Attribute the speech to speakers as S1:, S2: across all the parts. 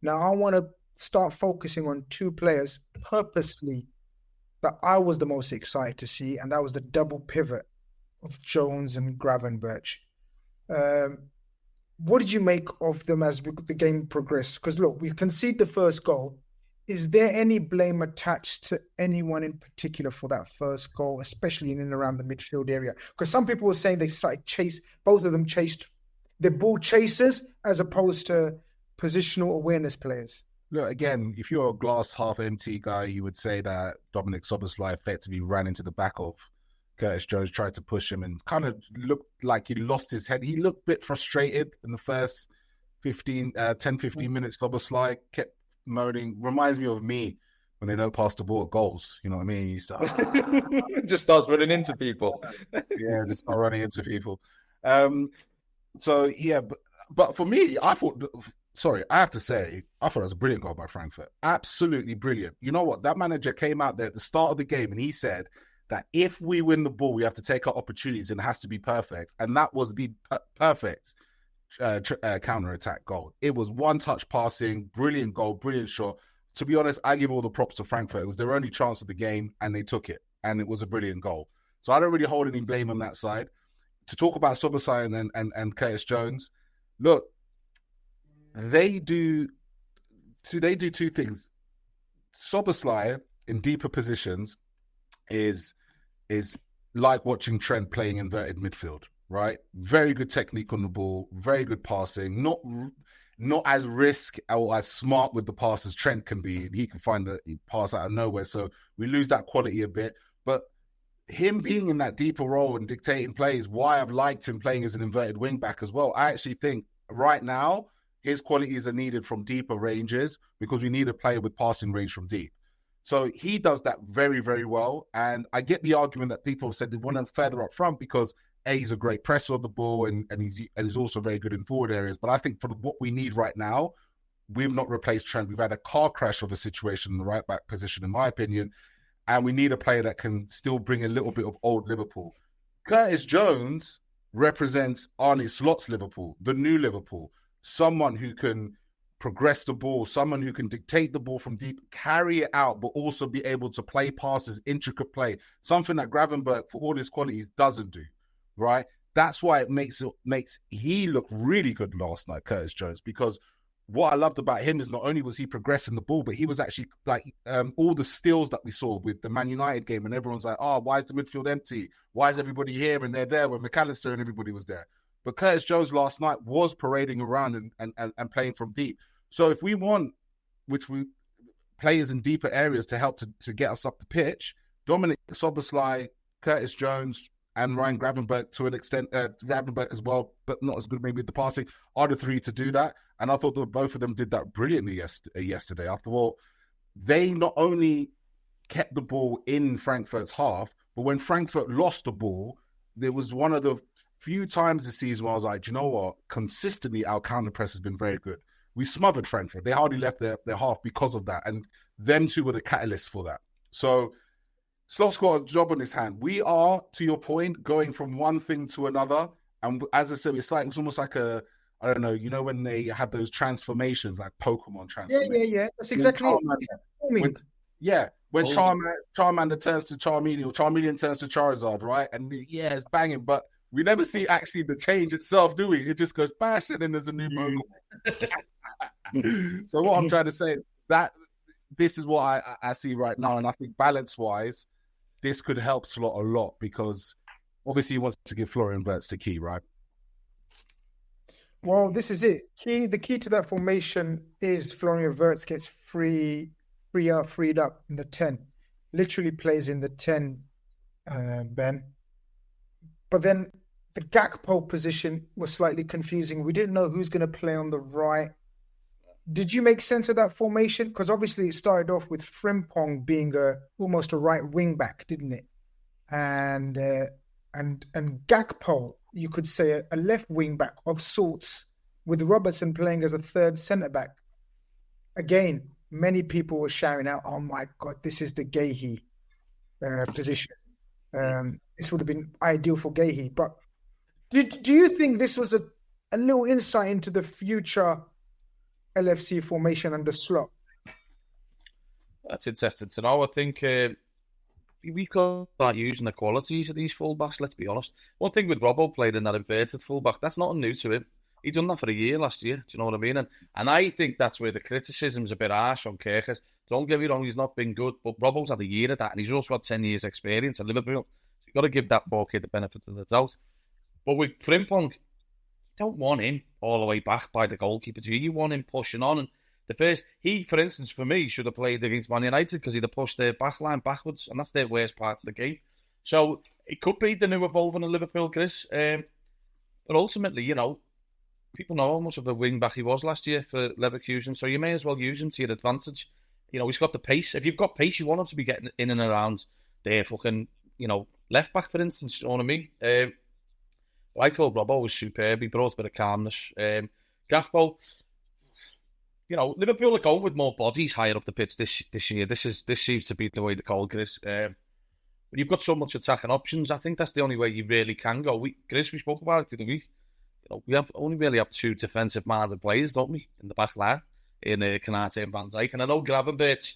S1: Now, I want to start focusing on two players purposely that I was the most excited to see, and that was the double pivot of Jones and Gravenberch. What did you make of them as the game progressed? Because look, we conceded the first goal. Is there any blame attached to anyone in particular for that first goal, especially in and around the midfield area? Because some people were saying they started both of them chased, they're ball chasers as opposed to positional awareness players.
S2: Look, again, if you're a glass half empty guy, you would say that Dominic Szoboslai effectively ran into the back of Curtis Jones, tried to push him and kind of looked like he lost his head. He looked a bit frustrated in the first 10, 15 minutes. Szoboslai kept moaning. Reminds me of me when they don't pass the ball at goals. You know what I mean?
S3: Just starts running into people.
S2: Yeah, just start running into people. So, yeah, but for me, I have to say, I thought it was a brilliant goal by Frankfurt. Absolutely brilliant. You know what? That manager came out there at the start of the game and he said that if we win the ball, we have to take our opportunities and it has to be perfect. And that was the perfect counter-attack goal. It was one-touch passing, brilliant goal, brilliant shot. To be honest, I give all the props to Frankfurt. It was their only chance of the game and they took it. And it was a brilliant goal. So I don't really hold any blame on that side. To talk about Szoboslai and Curtis Jones, look, they do two things. Szoboslai in deeper positions is like watching Trent playing inverted midfield, right? Very good technique on the ball, very good passing, not as risk or as smart with the pass as Trent can be. He can find a pass out of nowhere, so we lose that quality a bit. But him being in that deeper role and dictating plays, why I've liked him playing as an inverted wing back as well. I actually think right now his qualities are needed from deeper ranges because we need a player with passing range from deep. So he does that very, very well. And I get the argument that people have said they want him further up front because he's a great presser of the ball and he's also very good in forward areas. But I think for what we need right now, we've not replaced Trent. We've had a car crash of a situation in the right back position, in my opinion. And we need a player that can still bring a little bit of old Liverpool. Curtis Jones represents Arne Slot's Liverpool, the new Liverpool. Someone who can progress the ball, someone who can dictate the ball from deep, carry it out, but also be able to play passes, intricate play, something that Gravenberch, for all his qualities, doesn't do, right? That's why it makes he look really good last night, Curtis Jones, because what I loved about him is not only was he progressing the ball, but he was actually like all the steals that we saw with the Man United game, and everyone's like, oh, why is the midfield empty? Why is everybody here and they're there when McAllister and everybody was there? But Curtis Jones last night was parading around and playing from deep. So if we want, players in deeper areas to help to get us up the pitch, Dominic Szoboslai, Curtis Jones, and Ryan Gravenberch to an extent, Gravenberch as well, but not as good maybe with the passing, are the three to do that. And I thought that both of them did that brilliantly yesterday. After all, they not only kept the ball in Frankfurt's half, but when Frankfurt lost the ball, there was one of the few times this season where I was like, do you know what? Consistently, our counter press has been very good. We smothered Frankfurt. They hardly left their half because of that. And them two were the catalysts for that. So Slot's got a job on his hand. We are, to your point, going from one thing to another. And as I said, it's almost like I don't know, you know, when they have those transformations, like Pokemon transformations.
S1: Yeah. That's exactly it.
S2: When Charmander turns to Charmeleon, or Charmeleon turns to Charizard, right? And it's banging, but we never see actually the change itself, do we? It just goes bash, and then there's a new Pokemon. So what I'm trying to say, that this is what I see right now, and I think balance-wise, this could help Slot a lot because obviously he wants to give Florian Wirtz the key, right?
S1: Well, this is it. The key to that formation is Florian Wirtz gets freed up in the 10. Literally plays in the 10, Ben. But then the Gakpo position was slightly confusing. We didn't know who's going to play on the right. Did you make sense of that formation? Because obviously it started off with Frimpong being almost a right wing back, didn't it? And Gakpo, you could say a left wing back of sorts, with Robertson playing as a third centre back. Again, many people were shouting out, "Oh my God, this is the Guéhi position. This would have been ideal for Guéhi." But do you think this was a little insight into the future LFC formation under Slot?
S4: That's interesting to know. I think we've got to start using the qualities of these fullbacks, let's be honest. One thing with Robbo played in that inverted fullback, that's not new to him. He done that for a year last year, do you know what I mean? And I think that's where the criticism's a bit harsh on Kerkers. Don't get me wrong, he's not been good, but Robbo's had a year of that, and he's also had 10 years experience at Liverpool. So you've got to give that poor kid the benefit of the doubt. But with Frimpong, you don't want him all the way back by the goalkeeper. You want him pushing on. And the first, for instance, for me, should have played against Man United because he'd have pushed their back line backwards, and that's their worst part of the game. So it could be the new evolving of Liverpool, Chris. But ultimately, you know, people know how much of a wing-back he was last year for Leverkusen, so you may as well use him to your advantage. You know, he's got the pace. If you've got pace, you want him to be getting in and around their fucking, you know, left-back, for instance, you know what I mean? I thought Robbo was superb. He brought a bit of calmness. Gakpo, you know, Liverpool are going with more bodies higher up the pitch this year. This seems to be the way the call, Grizz. When you've got so much attacking options, I think that's the only way you really can go. Grizz, we spoke about it the other week. You know, we only really have two defensive-minded players, don't we, in the back line, in Konate and Van Dijk. And I know Gravenberch,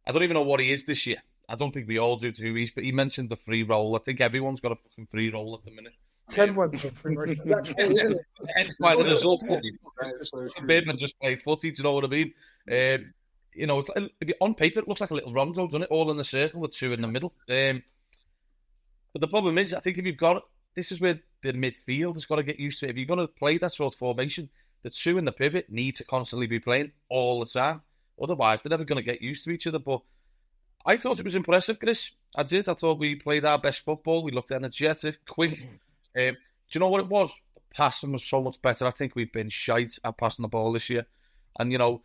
S4: I don't even know what he is this year. I don't think we all do to but he mentioned the free roll. I think everyone's got a fucking free roll at the minute.
S1: Everyone's got free roll.
S4: Hence why the result. Bateman just played footy, do you know what I mean? You know, it's like, on paper it looks like a little rondo, doesn't it? All in a circle with two in the middle. But the problem is, I think if you've got it, this is where the midfield has got to get used to it. If you're going to play that sort of formation, the two in the pivot need to constantly be playing all the time. Otherwise, they're never going to get used to each other. But I thought it was impressive, Chris. I did. I thought we played our best football. We looked energetic, quick. Do you know what it was? The passing was so much better. I think we've been shite at passing the ball this year. And, you know,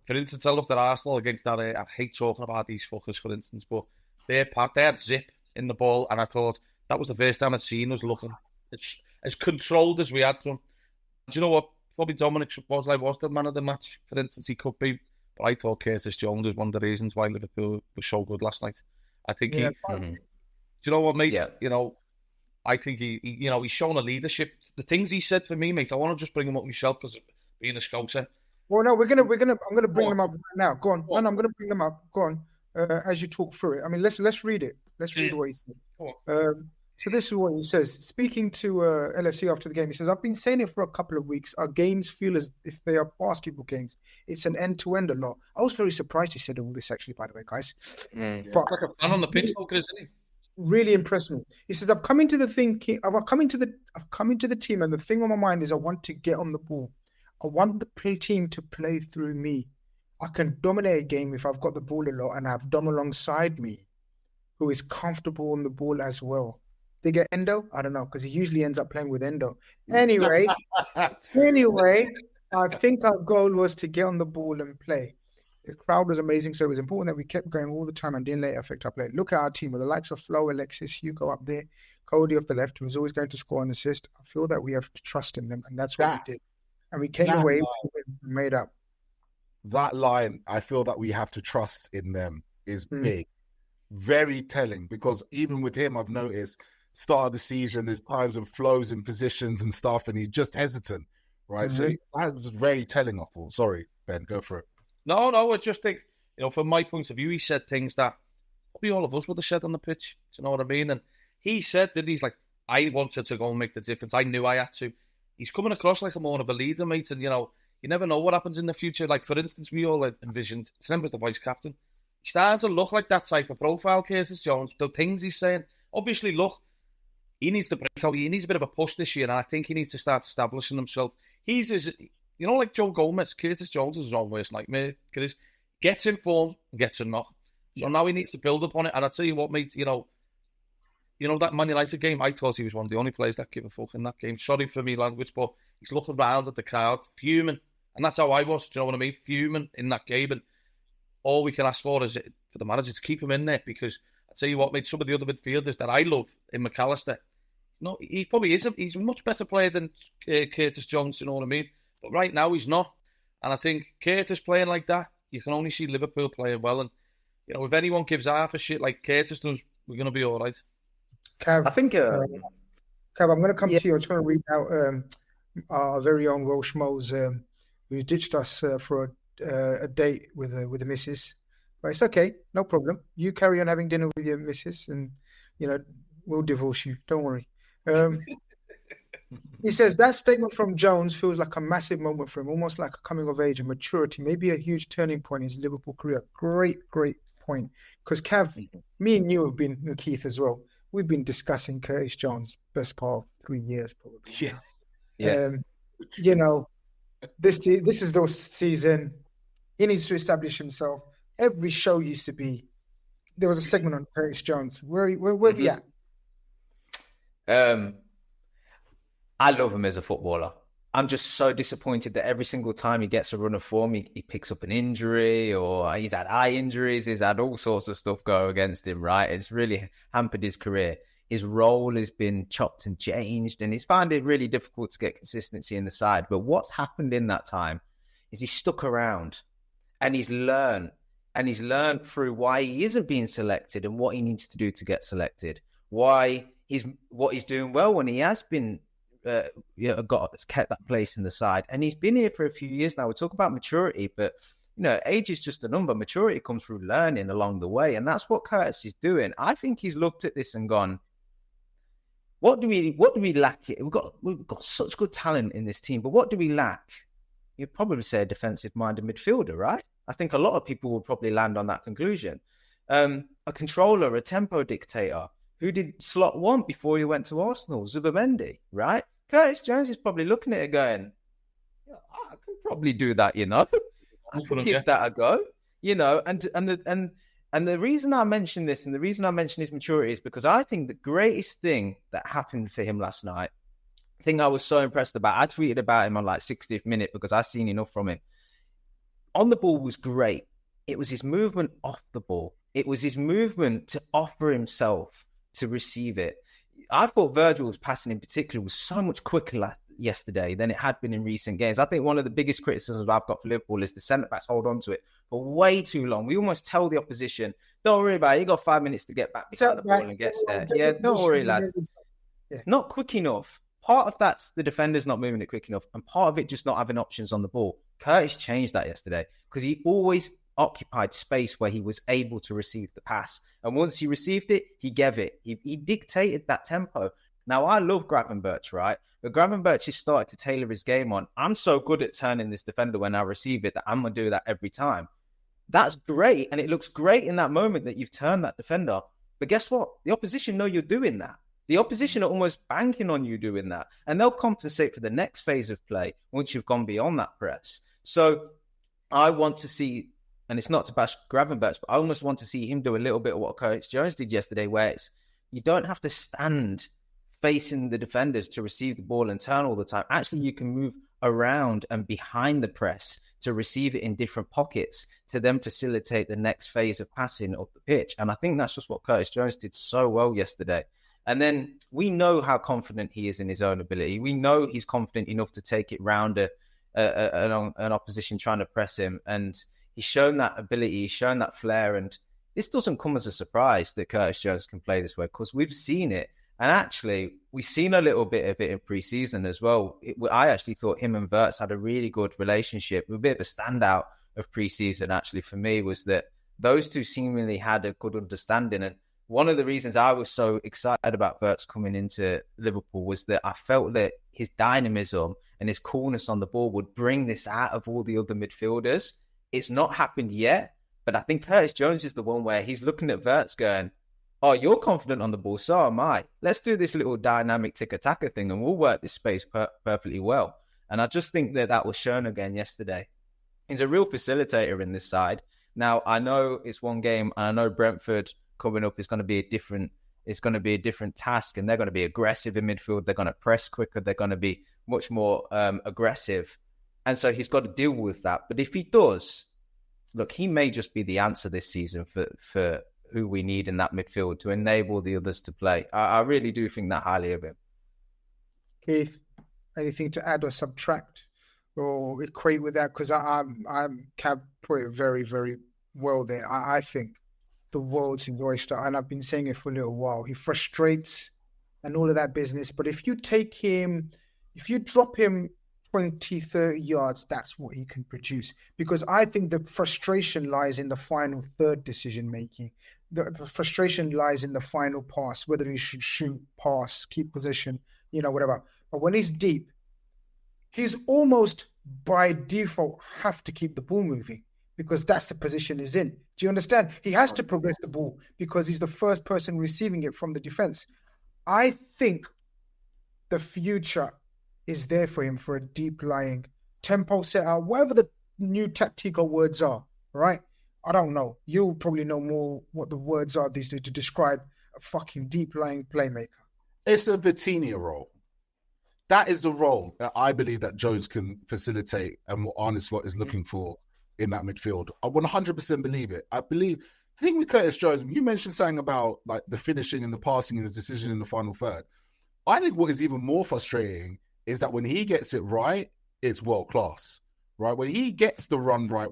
S4: for instance, I looked at Arsenal against that. I hate talking about these fuckers, for instance, but they had zip in the ball, and I thought that was the first time I'd seen us looking as controlled as we had them. Do you know what? Probably Dominic Szoboslai was the man of the match, for instance. He could be. But I thought Curtis Jones was one of the reasons why Liverpool was so good last night. I think Do you know what, mate? Yeah. You know, I think he you know, he's shown a leadership. The things he said for me, mate, I want to just bring them up myself because being a scouser.
S1: Well, no, I'm gonna bring them up right now. Go on. No, I'm gonna bring them up. Go on. As you talk through it. I mean, let's read it. Let's read what he said. So this is what he says. Speaking to LFC after the game, he says, "I've been saying it for a couple of weeks. Our games feel as if they are basketball games. It's an end-to-end a lot." I was very surprised he said all this, actually, by the way, guys.
S4: But like a fan on the pitch, isn't he?
S1: Really impressed me. He says, I've come into the team, and the thing on my mind is I want to get on the ball. I want the team to play through me. I can dominate a game if I've got the ball a lot and I have Dom alongside me, who is comfortable on the ball as well. They get Endo? I don't know, because he usually ends up playing with Endo. Anyway, I think our goal was to get on the ball and play. The crowd was amazing, so it was important that we kept going all the time and didn't let it affect our play. Look at our team with the likes of Flo, Alexis, Hugo up there, Cody off the left, who was always going to score and assist. I feel that we have to trust in them, and that's what we did. And we came away made up.
S2: That line, I feel that we have to trust in them, is big. Very telling, because even with him, I've noticed start of the season, there's times when flows in positions and stuff, and he's just hesitant, right? So that was very telling, I thought. Sorry, Ben, go for it.
S4: No, I just think, you know, from my point of view, he said things that probably all of us would have said on the pitch. Do you know what I mean? And he said that he's like, I wanted to go and make the difference. I knew I had to. He's coming across like more of a leader, mate, and, you know, you never know what happens in the future. Like, for instance, we all envisioned Snem was the vice captain. He's starting to look like that type of profile, Curtis Jones. The things he's saying, obviously, look, he needs to break out. He needs a bit of a push this year, and I think he needs to start establishing himself. He's his, you know, like Joe Gomez, Curtis Jones is his own worst nightmare. Curtis gets in form, gets in knock. So now he needs to build upon it. And I tell you what, mate, you know that Man United game, I thought he was one of the only players that give a fuck in that game. Sorry for me language, but he's looking around at the crowd, fuming. And that's how I was, do you know what I mean? Fuming in that game. And all we can ask for is for the manager to keep him in there, because I tell you what, mate, some of the other midfielders that I love in McAllister, he probably is. He's a much better player than Curtis Jones, you know what I mean? But right now he's not. And I think Curtis playing like that, you can only see Liverpool playing well. And, you know, if anyone gives half a shit like Curtis does, we're going to be all right.
S1: Cav,
S3: I think...
S1: Cav, I'm going to come to you. I'm trying to read out our very own Welsh Mo's who's ditched us for a date with the missus. But it's okay, no problem. You carry on having dinner with your missus, and we'll divorce you. Don't worry. He says that statement from Jones feels like a massive moment for him, almost like a coming of age and maturity, maybe a huge turning point in his Liverpool career. Great point. Because Cav, me and you have been, and Keith as well, we've been discussing Curtis Jones' best part of 3 years, probably.
S3: Yeah.
S1: This is the season. He needs to establish himself. Every show used to be, there was a segment on Curtis Jones. Where are we at?
S3: I love him as a footballer. I'm just so disappointed that every single time he gets a run of form, he picks up an injury, or he's had eye injuries. He's had all sorts of stuff go against him, right? It's really hampered his career. His role has been chopped and changed, and he's found it really difficult to get consistency in the side. But what's happened in that time is he's stuck around, and he's learned through why he isn't being selected and what he needs to do to get selected. What he's doing well when he has been kept that place in the side, and he's been here for a few years now. We talk about maturity, but age is just a number. Maturity comes through learning along the way, and that's what Curtis is doing. I think he's looked at this and gone, what do we lack here? We've got such good talent in this team, but what do we lack? You'd probably say a defensive-minded midfielder, right? I think a lot of people would probably land on that conclusion. A controller, a tempo dictator, who did slot one before he went to Arsenal, Zubimendi, right? Curtis Jones is probably looking at it going, I can probably do that, I can give that a go, and the reason I mention this and the reason I mention his maturity is because I think the greatest thing that happened for him last night, the thing I was so impressed about, I tweeted about him on 60th minute because I've seen enough from him. On the ball was great. It was his movement off the ball. It was his movement to offer himself to receive it. I thought Virgil's passing in particular was so much quicker yesterday than it had been in recent games. I think one of the biggest criticisms I've got for Liverpool is the centre-backs hold on to it for way too long. We almost tell the opposition, don't worry about it, you got 5 minutes to get back behind the ball and get there. Yeah, don't worry, lads. It's not quick enough. Part of that's the defenders not moving it quick enough, and part of it just not having options on the ball. Curtis changed that yesterday because he always occupied space where he was able to receive the pass. And once he received it, he gave it. He dictated that tempo. Now, I love Gravenberch, right? But Gravenberch has started to tailor his game on, I'm so good at turning this defender when I receive it that I'm going to do that every time. That's great. And it looks great in that moment that you've turned that defender. But guess what? The opposition know you're doing that. The opposition are almost banking on you doing that. And they'll compensate for the next phase of play once you've gone beyond that press. So I want to see, and it's not to bash Gravenberch, but I almost want to see him do a little bit of what Curtis Jones did yesterday, where it's, you don't have to stand facing the defenders to receive the ball and turn all the time. Actually, you can move around and behind the press to receive it in different pockets to then facilitate the next phase of passing up the pitch. And I think that's just what Curtis Jones did so well yesterday. And then we know how confident he is in his own ability. We know he's confident enough to take it round an opposition trying to press him. And he's shown that ability, he's shown that flair. And this doesn't come as a surprise that Curtis Jones can play this way, because we've seen it. And actually, we've seen a little bit of it in pre-season as well. I actually thought him and Wirtz had a really good relationship. A bit of a standout of pre-season, actually, for me, was that those two seemingly had a good understanding. And one of the reasons I was so excited about Wirtz coming into Liverpool was that I felt that his dynamism and his coolness on the ball would bring this out of all the other midfielders. It's not happened yet, but I think Curtis Jones is the one where he's looking at Wirtz going, oh, you're confident on the ball, so am I. Let's do this little dynamic tick-a-tacker thing and we'll work this space perfectly well. And I just think that was shown again yesterday. He's a real facilitator in this side. Now, I know it's one game, and I know Brentford coming up is going to be a different task, and they're going to be aggressive in midfield. They're going to press quicker. They're going to be much more aggressive. And so he's got to deal with that. But if he does, look, he may just be the answer this season for who we need in that midfield to enable the others to play. I really do think that highly of him.
S1: Keith, anything to add or subtract or equate with that? Because I'm Cav put it very, very well there. I think the world's his oyster, and I've been saying it for a little while. He frustrates and all of that business. But if you take him, if you drop him 20, 30 yards, that's what he can produce. Because I think the frustration lies in the final third decision making. The frustration lies in the final pass, whether he should shoot, pass, keep position, whatever. But when he's deep, he's almost by default have to keep the ball moving because that's the position he's in. Do you understand? He has to progress the ball because he's the first person receiving it from the defense. I think the future is there for him for a deep lying tempo set out, whatever the new tactical words are, right? I don't know. You'll probably know more what the words are these days to describe a fucking deep lying playmaker.
S2: It's a Vitinha role. That is the role that I believe that Jones can facilitate and what Arne Slot is looking for in that midfield. I 100% believe it. I believe, the thing with Curtis Jones, you mentioned something about like the finishing and the passing and the decision in the final third. I think what is even more frustrating is that when he gets it right, it's world class, right? When he gets the run right,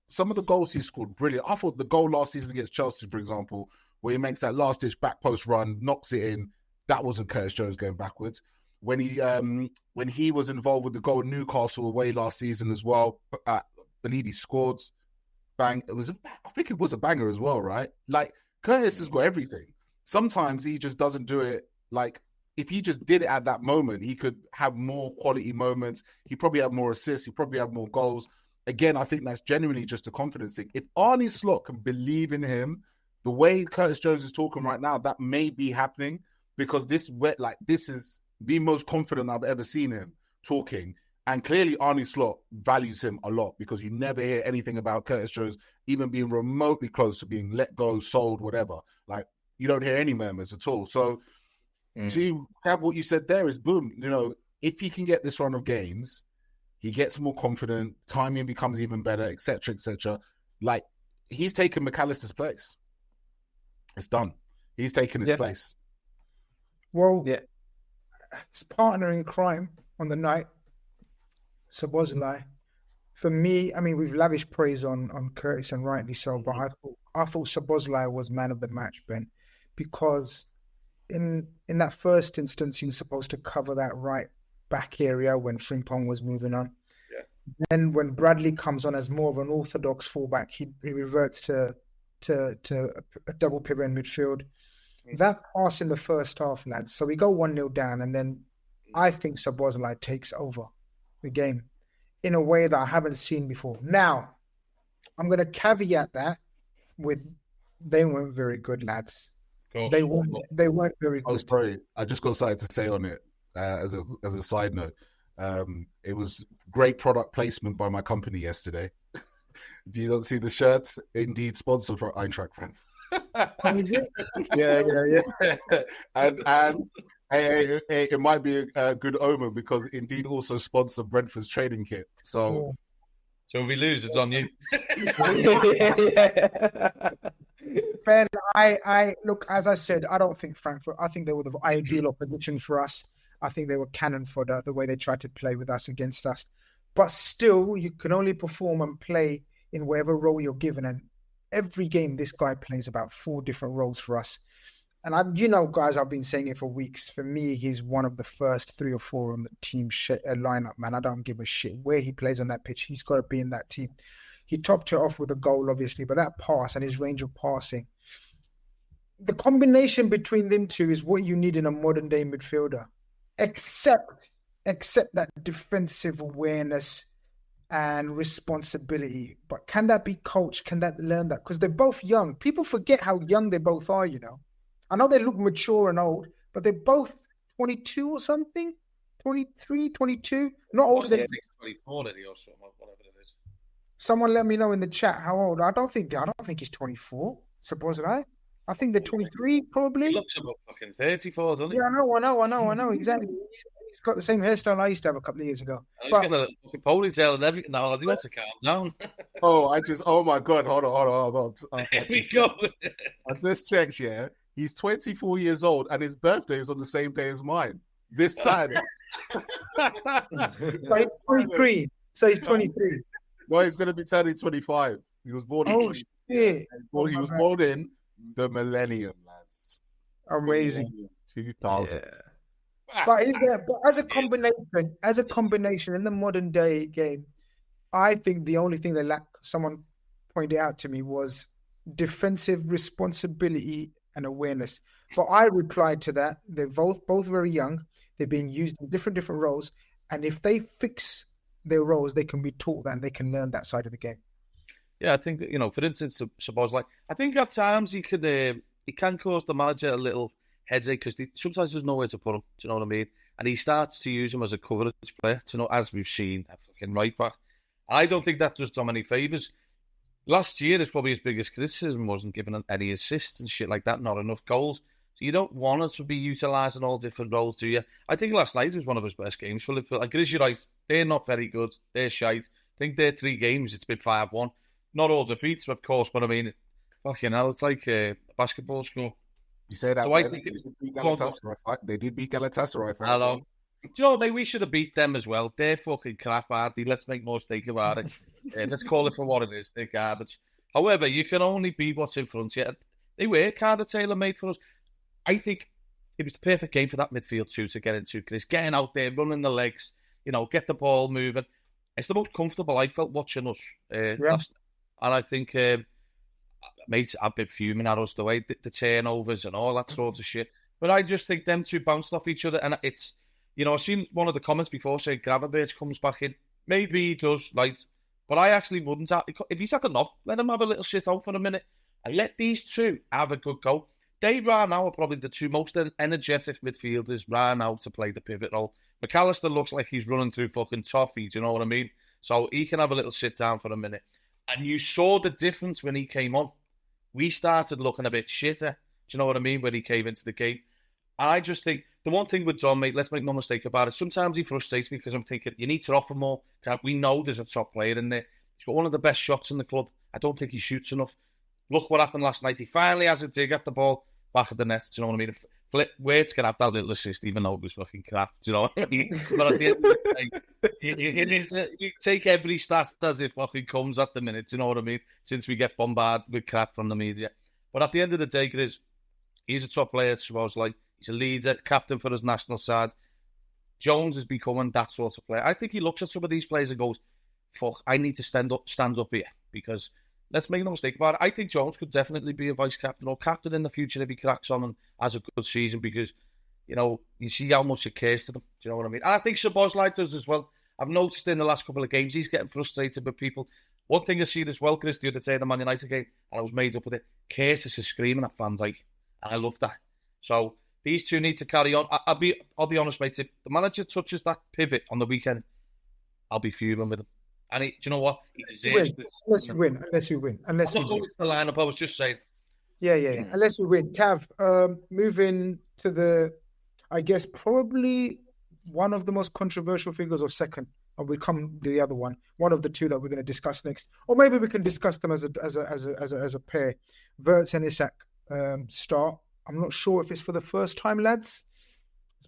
S2: some of the goals he scored, brilliant. I thought the goal last season against Chelsea, for example, where he makes that last-ditch back post run, knocks it in, that wasn't Curtis Jones going backwards. When he was involved with the goal in Newcastle away last season as well, I believe he scored. I think it was a banger as well, right? Like, Curtis has got everything. Sometimes he just doesn't do it. Like, if he just did it at that moment, he could have more quality moments. He probably have more assists. He probably have more goals. Again, I think that's genuinely just a confidence thing. If Arne Slot can believe in him, the way Curtis Jones is talking right now, that may be happening because this is the most confident I've ever seen him talking. And clearly Arne Slot values him a lot because you never hear anything about Curtis Jones even being remotely close to being let go, sold, whatever. Like, you don't hear any murmurs at all. So to have what you said there is boom. If he can get this run of games, he gets more confident, timing becomes even better, etc., etc. Like, he's taken McAllister's place. It's done. He's taken his place.
S1: Well, his partner in crime on the night, Szoboslai. For me, I mean, we've lavished praise on Curtis, and rightly so, but I thought Szoboslai was man of the match, Ben, because in that first instance, he was supposed to cover that right back area when Frimpong was moving on. Yeah. Then when Bradley comes on as more of an orthodox fullback, he reverts to a double pivot in midfield. That pass in the first half, lads. So we go 1-0 down, and then I think Szoboslai takes over the game in a way that I haven't seen before. Now, I'm going to caveat that with they weren't very good, lads. They weren't very good.
S2: Oh, sorry. I just got something to say on it as a side note. It was great product placement by my company yesterday. Do you not see the shirts? Indeed, sponsored for Eintracht Frankfurt. Yeah. And it might be a good omen because Indeed also sponsor Brentford's training kit. So
S4: if we lose, it's on you.
S1: Ben, I look, as I said, I don't think Frankfurt. I think they were the ideal opposition for us. I think they were cannon fodder the way they tried to play with us against us. But still, you can only perform and play in whatever role you're given. And every game, this guy plays about 4 different roles for us. And guys, I've been saying it for weeks. For me, he's one of the first 3 or 4 on the team lineup, man. I don't give a shit where he plays on that pitch. He's got to be in that team. He topped it off with a goal, obviously, but that pass and his range of passing, the combination between them two is what you need in a modern-day midfielder, except that defensive awareness and responsibility. But can that be coached? Can that learn that? Because they're both young. People forget how young they both are, I know they look mature and old, but they're both 22 or something, 23, 22. Not older than
S4: 24 or something, whatever it is.
S1: Someone let me know in the chat how old. I don't think he's 24. Supposedly, I think they're 23 probably.
S4: He looks about fucking 34, doesn't he?
S1: Yeah, I know exactly. He's got the same hairstyle I used to have a couple of years ago.
S4: He's got a fucking ponytail and everything now. He wants to calm down.
S2: Oh my God, hold on.
S4: Here we go.
S2: I just checked, yeah. He's 24 years old and his birthday is on the same day as mine. This time.
S1: So he's 23. So he's 23.
S2: No, he's going to be turning 25. He was born in
S1: shit.
S2: He was born in the millennium, lads.
S1: Amazing.
S2: 2000.
S1: But as a combination in the modern day game, I think the only thing they lack, someone pointed out to me, was defensive responsibility and awareness. But I replied to that. They're both very young. They're being used in different roles. And if they fix their roles, they can be taught that and they can learn that side of the game.
S4: Yeah, I think, for instance, Szoboslai, I think at times he can cause the manager a little headache because sometimes there's nowhere to put him. Do you know what I mean? And he starts to use him as a coverage player, as we've seen at fucking right back. I don't think that does Dom any favours. Last year, it's probably his biggest criticism wasn't giving any assists and shit like that, not enough goals. So you don't want us to be utilising all different roles, do you? I think last night was one of his best games for Liverpool. Like, GRizz, you're right. They're not very good. They're shite. I think they're 3 games. It's been 5-1. Not all defeats, of course, but I mean, fucking hell, it's like a basketball score.
S2: You say that,
S4: so I think
S2: they did beat Galatasaray.
S4: Hello. Do you know, maybe we should have beat them as well. They're fucking crap, aren't they? Let's make no mistake about it. Let's call it for what it is. They're garbage. However, you can only be what's in front of you. They were kind of tailor-made for us. I think it was the perfect game for that midfield too to get into, because getting out there, running the legs, get the ball moving. It's the most comfortable I felt watching us last. And I think, mate, I've been fuming at us the way the turnovers and all that sort of shit. But I just think them two bounced off each other, and it's. I've seen one of the comments before saying Gravenberch comes back in. Maybe he does, right? But I actually wouldn't. If he's had a knock, let him have a little shit out for a minute and let these two have a good go. They right now are probably the two most energetic midfielders right now to play the pivot role. McAllister looks like he's running through fucking toffee, do you know what I mean? So he can have a little sit down for a minute. And you saw the difference when he came on. We started looking a bit shitter, do you know what I mean, when he came into the game. I just think, the one thing with Dom, mate, let's make no mistake about it, sometimes he frustrates me because I'm thinking, you need to offer more. We know there's a top player in there. He's got one of the best shots in the club. I don't think he shoots enough. Look what happened last night. He finally has a dig at the ball back at the net, do you know what I mean? Wade's going to have that little assist, even though it was fucking crap, do you know what I mean? But at the end of the day, you take every stat as it fucking comes at the minute, do you know what I mean? Since we get bombarded with crap from the media. But at the end of the day, GRizz, he's a top player, Szoboslai. He's a leader, captain for his national side. Jones is becoming that sort of player. I think he looks at some of these players and goes, fuck, I need to stand up here. Because, let's make no mistake about it, I think Jones could definitely be a vice-captain or captain in the future if he cracks on and has a good season because, you see how much it cares to them. Do you know what I mean? And I think Szoboslai does as well. I've noticed in the last couple of games, he's getting frustrated with people. One thing I see as well, GRizz, the other day, the Man United game, and I was made up with it, Curtis is screaming at Van Dijk. And I love that. So, these two need to carry on. I'll be honest, mate. If the manager touches that pivot on the weekend, I'll be fuming with him. And do you know what? He deserves it.
S1: Unless you win.
S4: I'm not going to the lineup. I was just saying.
S1: Yeah. Unless we win. Cav, moving to the, I guess, probably one of the most controversial figures, or second, and we'll come to the other one. One of the two that we're going to discuss next, or maybe we can discuss them as a pair. Wirtz and Isak start. I'm not sure if it's for the first time, lads.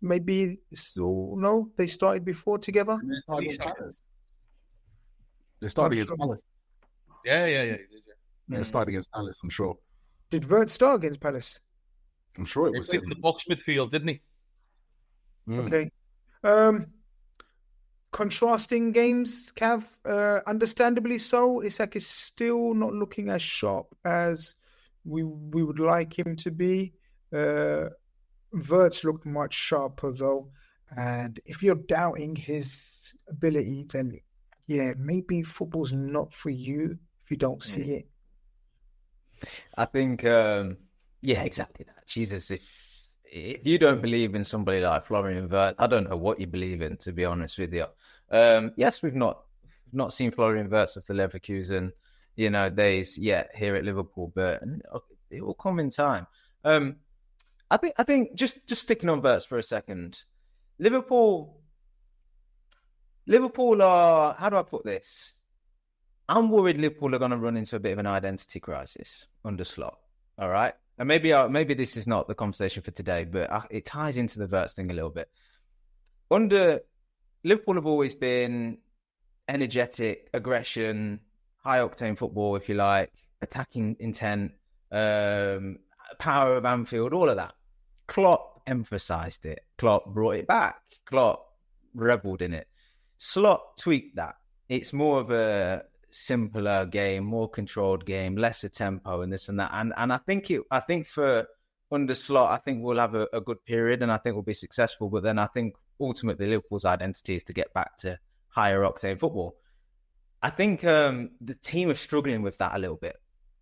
S1: Maybe no, they started before together.
S2: They started against Palace.
S4: Yeah.
S2: They started against Palace, I'm sure.
S1: Did Wirtz start against Palace?
S2: I'm sure it was.
S4: He played in the box midfield, didn't he?
S1: Okay. Contrasting games, Cav. Understandably so. Isak is still not looking as sharp as we would like him to be. Wirtz looked much sharper though, and if you're doubting his ability, then maybe football's not for you if you don't see it.
S3: I think, exactly that. Jesus, if you don't believe in somebody like Florian Wirtz, I don't know what you believe in, to be honest with you. Yes, we've not seen Florian Wirtz of the Leverkusen, days yet here at Liverpool, but it will come in time. I think just sticking on Wirtz for a second, Liverpool are, how do I put this? I'm worried Liverpool are going to run into a bit of an identity crisis under Slot. All right, and maybe this is not the conversation for today, but it ties into the Wirtz thing a little bit. Under Liverpool have always been energetic, aggression, high octane football, if you like, attacking intent, power of Anfield, all of that. Klopp emphasized it. Klopp brought it back. Klopp reveled in it. Slot tweaked that. It's more of a simpler game, more controlled game, lesser tempo, and this and that. And I think for under Slot, I think we'll have a good period, and I think we'll be successful. But then I think ultimately Liverpool's identity is to get back to higher octane football. I think the team are struggling with that a little bit.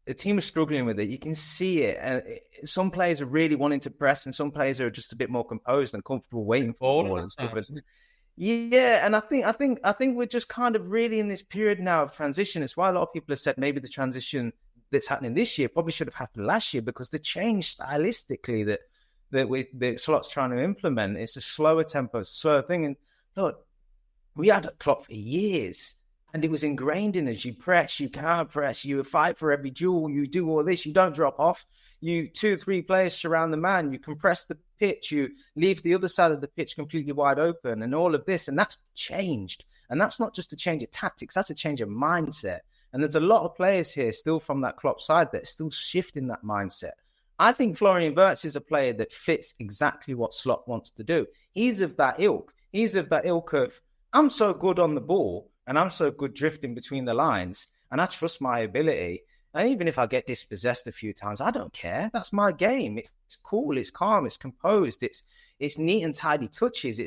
S3: The team is struggling with it. You can see it. Some players are really wanting to press, and some players are just a bit more composed and comfortable waiting for the ball and stuff. Yeah, and I think we're just kind of really in this period now of transition. It's why a lot of people have said maybe the transition that's happening this year probably should have happened last year, because the change stylistically that Slot's trying to implement, it's a slower tempo, it's a slower thing. And look, we had a Klopp for years, and it was ingrained in us. You press, you can't press, you fight for every duel, you do all this, you don't drop off. You 2-3 players surround the man, you compress the pitch, you leave the other side of the pitch completely wide open, and all of this. And that's changed. And that's not just a change of tactics, that's a change of mindset. And there's a lot of players here still from that Klopp side that are still shifting that mindset. I think Florian Wirtz is a player that fits exactly what Slot wants to do. He's of that ilk. He's of that ilk of, I'm so good on the ball and I'm so good drifting between the lines, and I trust my ability. And even if I get dispossessed a few times, I don't care. That's my game. It's cool. It's calm. It's composed. It's neat and tidy touches.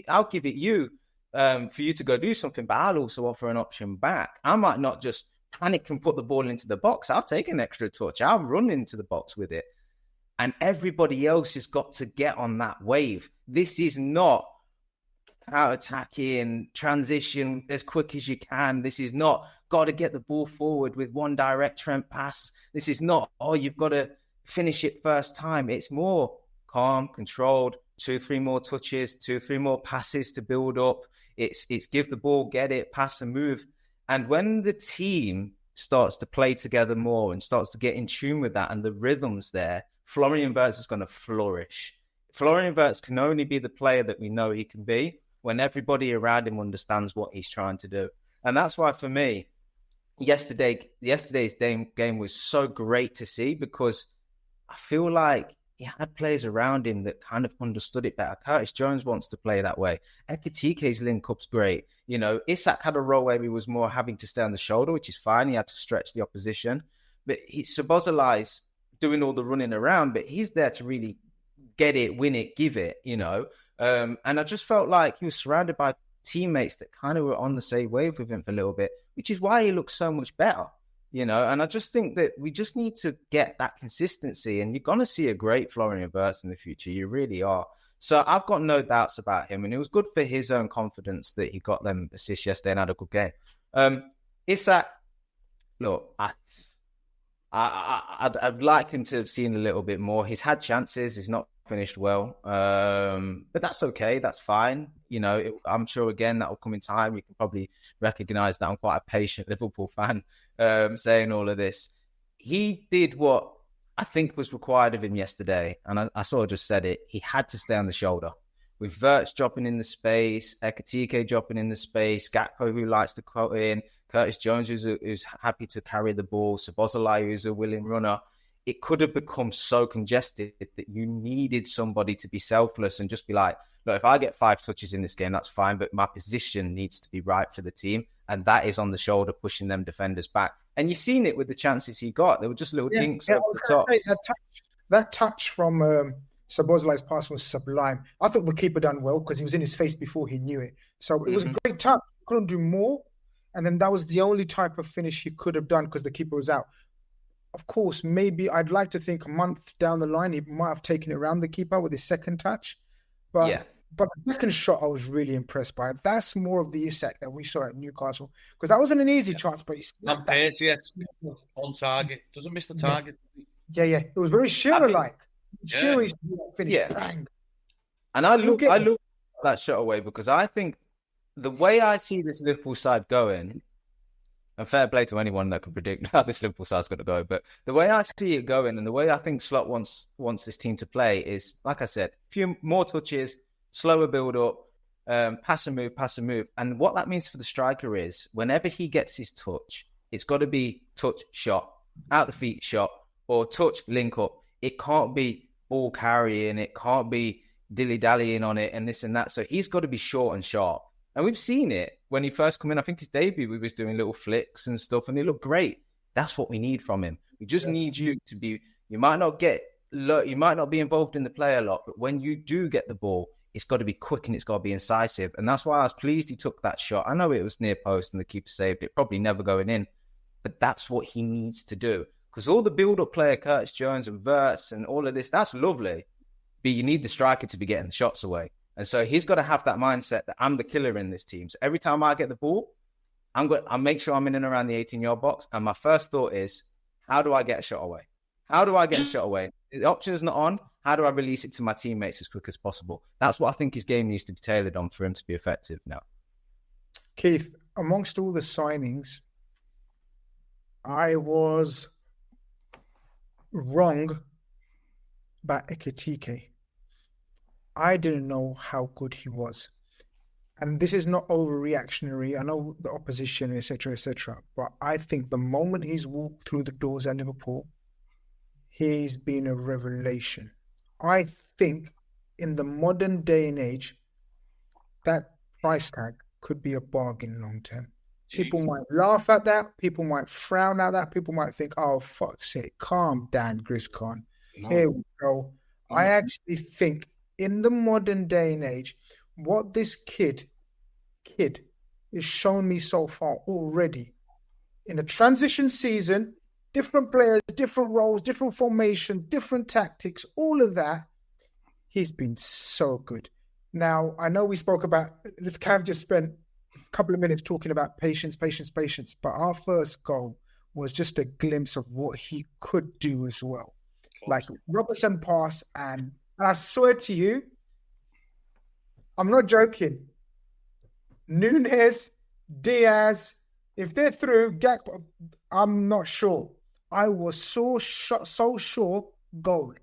S3: I'll give it you for you to go do something, but I'll also offer an option back. I might not just panic and put the ball into the box. I'll take an extra touch. I'll run into the box with it. And everybody else has got to get on that wave. This is not out-attacking, transition as quick as you can. This is not got to get the ball forward with one direct Trent pass. This is not, you've got to finish it first time. It's more calm, controlled, 2-3 more touches, 2-3 more passes to build up. It's give the ball, get it, pass and move. And when the team starts to play together more and starts to get in tune with that and the rhythms there, Florian Wirtz is going to flourish. Florian Wirtz can only be the player that we know he can be when everybody around him understands what he's trying to do. And that's why, for me, yesterday's game was so great to see, because I feel like he had players around him that kind of understood it better. Curtis Jones wants to play that way. Ekitike's link-up's great. You know, Isak had a role where he was more having to stay on the shoulder, which is fine. He had to stretch the opposition. But Szoboslai's doing all the running around, but he's there to really get it, win it, give it, you know. And I just felt like he was surrounded by teammates that kind of were on the same wave with him for a little bit, which is why he looks so much better, you know. And I just think that we just need to get that consistency, and you're going to see a great Florian Wirtz in the future. You really are. So I've got no doubts about him, and it was good for his own confidence that he got them assists yesterday and had a good game. Isak, look, I'd like him to have seen a little bit more. He's had chances. He's not finished well. But that's okay. That's fine. You know, I'm sure, again, that will come in time. You can probably recognise that I'm quite a patient Liverpool fan saying all of this. He did what I think was required of him yesterday. And I sort of just said it. He had to stay on the shoulder. With Wirtz dropping in the space, Ekitike dropping in the space, Gakpo, who likes to cut in, Curtis Jones, who's happy to carry the ball, Szoboszlai, who's a willing runner. It could have become so congested that you needed somebody to be selfless and just be like, look, if I get 5 touches in this game, that's fine, but my position needs to be right for the team. And that is on the shoulder, pushing them defenders back. And you've seen it with the chances he got. There were just little dinks up the top.
S1: That touch from Szoboszlai's pass was sublime. I thought the keeper done well because he was in his face before he knew it. So it was a great touch. Couldn't do more. And then that was the only type of finish he could have done because the keeper was out. Of course, maybe I'd like to think a month down the line, he might have taken it around the keeper with his second touch. But the second shot, I was really impressed by. That's more of the Isak that we saw at Newcastle. Because that wasn't an easy chance, but
S4: on pace, on target. Doesn't miss the target.
S1: Yeah. It was very Shearer-like. Shearer finish. Bang.
S3: And I look at that shot away because I think the way I see this Liverpool side going, and fair play to anyone that can predict how this Liverpool side's going to go, but the way I see it going and the way I think Slot wants this team to play is, like I said, a few more touches, slower build-up, pass and move. And what that means for the striker is whenever he gets his touch, it's got to be touch, shot, out the feet, shot, or touch, link up. It can't be ball carrying. It can't be dilly-dallying on it and this and that. So he's got to be short and sharp. And we've seen it when he first come in. I think his debut, we was doing little flicks and stuff, and it looked great. That's what we need from him. We just need you to be, you might not be involved in the play a lot, but when you do get the ball, it's got to be quick and it's got to be incisive. And that's why I was pleased he took that shot. I know it was near post and the keeper saved it, probably never going in, but that's what he needs to do. Because all the build-up player, Curtis Jones and Wirtz and all of this, that's lovely. But you need the striker to be getting the shots away. And so he's got to have that mindset that I'm the killer in this team. So every time I get the ball, I'll make sure I'm in and around the 18-yard box. And my first thought is, how do I get a shot away? How do I get a shot away? The option is not on. How do I release it to my teammates as quick as possible? That's what I think his game needs to be tailored on for him to be effective now.
S1: Keith, amongst all the signings, I was wrong about Ekitike. I didn't know how good he was. And this is not overreactionary. I know the opposition, etc., but I think the moment he's walked through the doors at Liverpool, he's been a revelation. I think in the modern day and age, that price tag could be a bargain long term. People might laugh at that. People might frown at that. People might think, oh, fuck's sake, calm down, GRizz Khan. No. Here we go. No. I actually think in the modern day and age, what this kid has shown me so far already in a transition season, different players, different roles, different formations, different tactics, all of that, he's been so good. Now, I know we spoke about, Cav just spent a couple of minutes talking about patience, but our first goal was just a glimpse of what he could do as well. Like Robertson pass, and I swear to you, I'm not joking. Nunes, Diaz, if they're through, Gakpo, I'm not sure. I was so sure goal.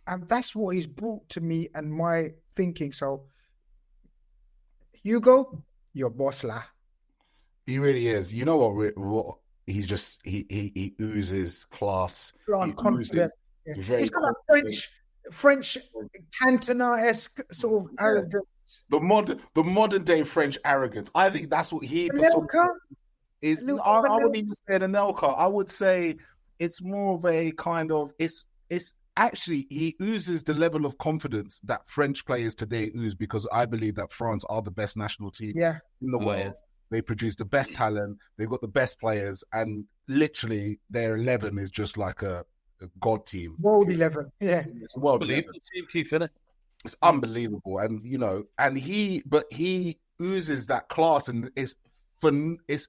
S1: And that's what he's brought to me and my thinking. So, Hugo, your boss lah.
S2: He really is. You know what he's just, he oozes class. He oozes
S1: He's got a French Cantona-esque sort of arrogance.
S2: The modern day French arrogance. I think that's what he is. I wouldn't even say an Anelka. I would say it's more of a kind of it's actually he oozes the level of confidence that French players today ooze, because I believe that France are the best national team in the world. They produce the best talent. They've got the best players, and literally their 11 is just like a god team.
S1: World 11, yeah.
S2: It's a world 11.
S4: Team, Keith, isn't it?
S2: It's unbelievable, and he oozes that class, and it's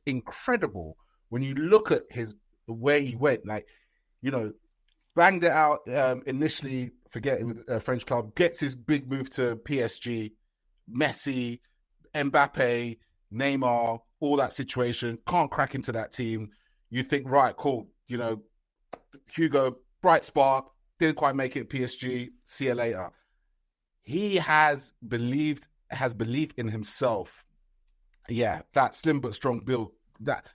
S2: incredible when you look at the way he went. Like, banged it out initially, forgetting with a French club, gets his big move to PSG, Messi, Mbappe, Neymar, all that situation, can't crack into that team. You think, right, cool, Hugo, bright spark, didn't quite make it PSG, see you later. He has belief in himself. Yeah, that slim but strong build,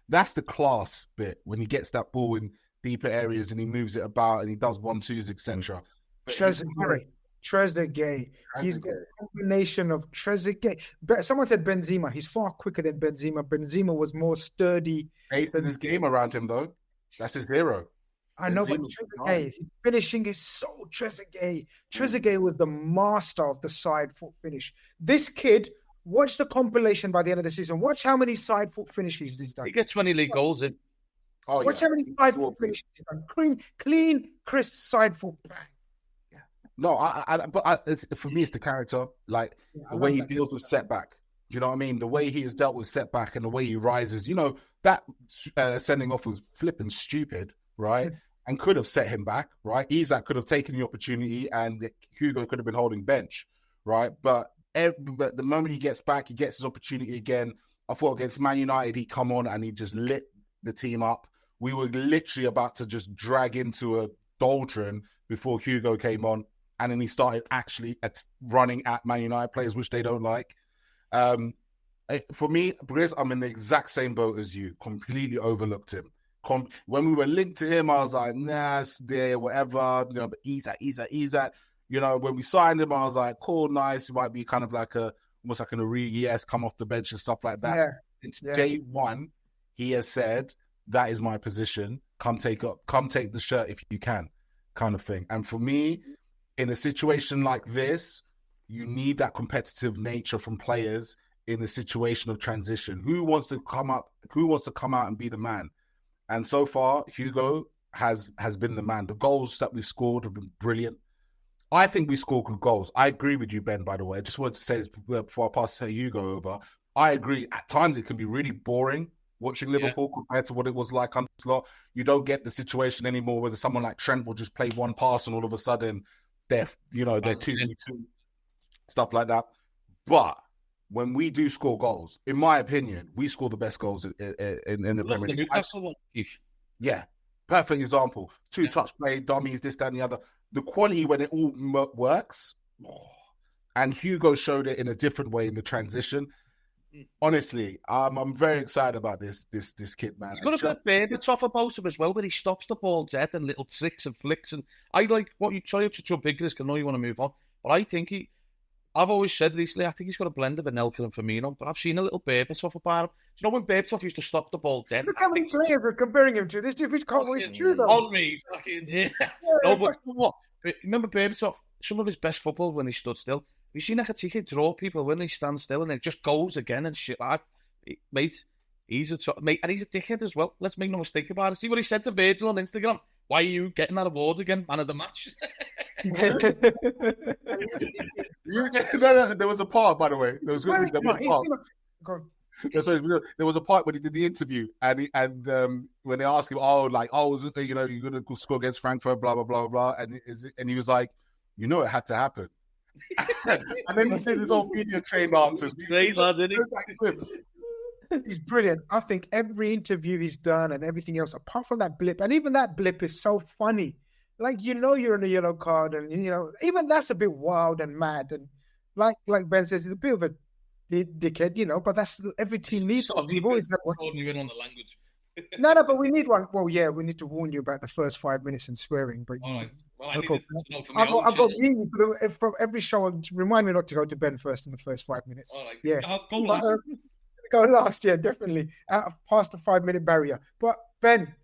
S2: that's the class bit, when he gets that ball in deeper areas and he moves it about and he does 1-2s, etc.
S1: Trezeguet. He's got a combination of Trezeguet. Someone said Benzema. He's far quicker than Benzema. Benzema was more sturdy.
S2: Bases his game around him, though. That's his hero.
S1: I know, but Trezeguet, his finishing is so Trezeguet. Trezeguet was the master of the side foot finish. This kid, watch the compilation by the end of the season. Watch how many side foot finishes he's done.
S4: He gets 20 league goals in.
S1: Oh, watch how many side foot finishes he's done. Clean, crisp side foot bang.
S2: Yeah. No, for me, it's the character. Like the way he deals with setback. Do you know what I mean? The way he has dealt with setback and the way he rises. That sending off was flipping stupid, right? And could have set him back, right? Isak could have taken the opportunity and Hugo could have been holding bench, right? But the moment he gets back, he gets his opportunity again. I thought against Man United, he come on and he just lit the team up. We were literally about to just drag into a doldrum before Hugo came on. And then he started actually running at Man United players, which they don't like. For me, Grizz, I'm in the exact same boat as you. Completely overlooked him. When we were linked to him, I was like, nah, it's there, whatever. But Isak. You know, when we signed him, I was like, cool, nice. He might be kind of like almost like an Origi, come off the bench and stuff like that.
S1: Yeah.
S2: It's
S1: Yeah.
S2: day one. He has said, that is my position. Come take the shirt if you can, kind of thing. And for me, in a situation like this, you need that competitive nature from players in a situation of transition. Who wants to come out and be the man? And so far, Hugo has been the man. The goals that we've scored have been brilliant. I think we score good goals. I agree with you, Ben, by the way. I just wanted to say this before I pass to Hugo over. I agree. At times, it can be really boring watching Liverpool compared to what it was like under Slot. You don't get the situation anymore where someone like Trent will just play one pass and all of a sudden they're 2v2, stuff like that. But when we do score goals, in my opinion, we score the best goals in the Premier League.
S4: Newcastle one.
S2: Yeah, perfect example. Touch play, dummies, this, that, and the other. The quality when it all works, and Hugo showed it in a different way in the transition. Honestly, I'm very excited about this kid, man.
S4: He's got a good bit off about him as well, but he stops the ball dead and little tricks and flicks. And I like what you try to jump in because I know you want to move on. But I think I've always said recently, I think he's got a blend of Anelka and Firmino, but I've seen a little Berbatov about him. Do you know when Berbatov used to stop the ball dead?
S1: Look how many players we're comparing him to. This dude can't waste true, though.
S4: On me, fucking yeah. No, but what? Remember Berbatov? Some of his best football when he stood still. Have you seen Ekatike draw people when he stands still and it just goes again and shit like that? Mate, he's a dickhead as well. Let's make no mistake about it. See what he said to Virgil on Instagram? Why are you getting that award again, man of the match?
S2: No, there was a part, by the way. There was a part when he did the interview, and when they asked him, was it, you're going to score against Frankfurt, blah blah blah blah, and he was like, it had to happen. And then he did his own media trained answers.
S4: Great lad, isn't he?
S1: He's brilliant. I think every interview he's done and everything else, apart from that blip, and even that blip is so funny. Like, you're in a yellow card, and even that's a bit wild and mad. And like Ben says, he's a bit of a dickhead, but that's every team needs. We've always had one.
S4: You in on the language.
S1: No, but we need one. Well, yeah, we need to warn you about the first 5 minutes and swearing. But
S4: all right. Well,
S1: I've got you from every show. Remind me not to go to Ben first in the first 5 minutes.
S4: All right.
S1: Yeah,
S4: Go last.
S1: Go last. Yeah, definitely past the 5 minute barrier. But Ben,